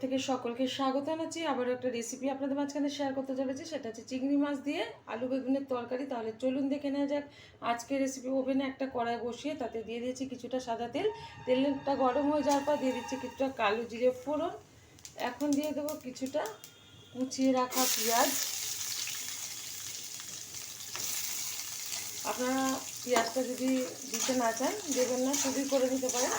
থেকে সকলকে স্বাগত জানাচ্ছি। আবারও একটা রেসিপি আপনাদের মাঝখানে শেয়ার করতে চলেছি, সেটা হচ্ছে চিংড়ি মাছ দিয়ে আলু বেগুনের তরকারি। তাহলে চলুন দেখে নেওয়া যাক আজকের রেসিপি। ওভেনে একটা কড়াই বসিয়ে তাতে দিয়ে দিয়েছি কিছুটা সাদা তেল। তেলটা গরম হয়ে যাওয়ার পর দিয়ে দিচ্ছি কিছুটা কালো জিরে ফোড়ন। এখন দিয়ে দেবো কিছুটা কুচিয়ে রাখা পেঁয়াজ। আপনারা পেঁয়াজটা যদি দিতে না চান দেবেন না, শুধুই করে নিতে পারেন।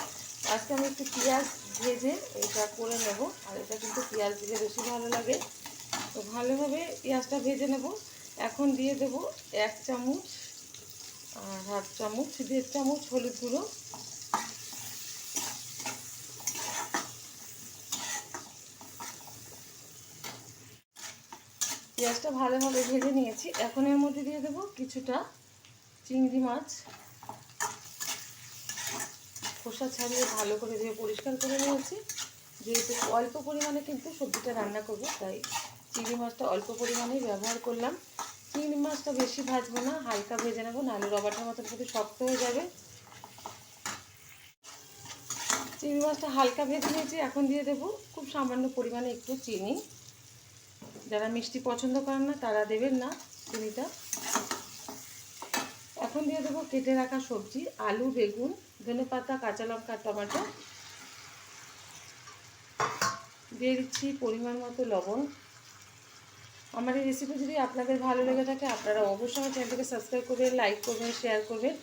আজকে আমি একটু পেঁয়াজ ভেজে এটা করে নেব, আর এটা কিন্তু পেঁয়াজ দিলে বেশি ভালো লাগে। তো ভালোভাবে পেঁয়াজটা ভেজে নেব। এখন দিয়ে দেব 1 চামচ আর 1/2 চামচ, 1.5 চামচ হলুদ গুঁড়ো। পেঁয়াজটা ভালোভাবে ভেজে নিয়েছি। এখন এর মধ্যে দিয়ে দেব কিছুটা চিংড়ি মাছ, খোসা ছাড়িয়ে ভালো করে ধুয়ে পরিষ্কার করে নিয়েছি। যেহেতু অল্প পরিমাণে কিন্তু সবজিটা রান্না করব, তাই চিংড়ি মাছটা অল্প পরিমাণেই ব্যবহার করলাম। চিংড়ি মাছটা বেশি ভাজবো না, হালকা ভেজে নেবো, নাহলে রবারের মতো পুরো শক্ত হয়ে যাবে। চিংড়ি মাছটা হালকা ভেজে নিয়েছি। এখন দিয়ে দেবো খুব সামান্য পরিমাণে একটু চিনি। যারা মিষ্টি পছন্দ করেন না তারা দেবেন না চিনিটা। এখন দিয়ে দেবো কেটে রাখা সবজি, আলু, বেগুন, ধনেপাতা, কাঁচা লঙ্কা, টমেটো। দিয়ে দিচ্ছি পরিমাণ মতো লবণ। আমার এই রেসিপি যদি আপনাদের ভালো লেগে থাকে আপনারা অবশ্যই আমার চ্যানেলটাকে সাবস্ক্রাইব করবেন, লাইক করবেন, শেয়ার করবেন।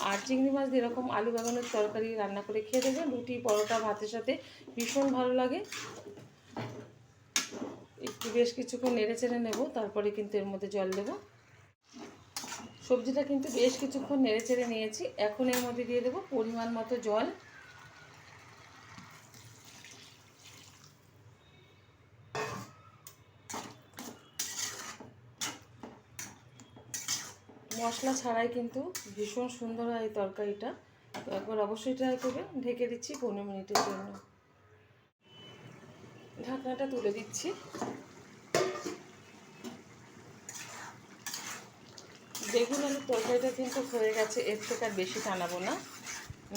আর চিংড়ি মাছ দিয়ে এরকম আলু বেগুনের তরকারি রান্না করে খেয়ে দেবেন, রুটি, পরোটা, ভাতের সাথে ভীষণ ভালো লাগে। একটু বেশ কিছুক্ষণ নেড়ে চেড়ে নেবো, তারপরে কিন্তু এর মধ্যে জল দেবো। সবজিটা কিন্তু বেশ কিছুক্ষণ নেড়ে চেড়ে নিয়েছি। এখন এর মধ্যে দিয়ে দেবো পরিমাণ মতো জল। মশলা ছাড়াই কিন্তু ভীষণ সুন্দর হয় এই তরকারিটা। তো একবার অবশ্যই ট্রাই করবেন। ঢেকে দিচ্ছি 15 মিনিটের জন্য। ঢাকনাটা তুলে দিচ্ছি। বেগুন আলুর তরকারিটা কিন্তু হয়ে গেছে, এর থেকে আর বেশি টানাবো না।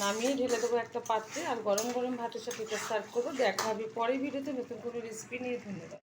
নামিয়ে ঢেলে দেবো একটা পাত্রে, আর গরম গরম ভাতের সাথে এটা সার্ভ করবো। দেখা হবে পরের ভিডিওতে নতুন কোনো রেসিপি নিয়ে। ধন্যবাদ।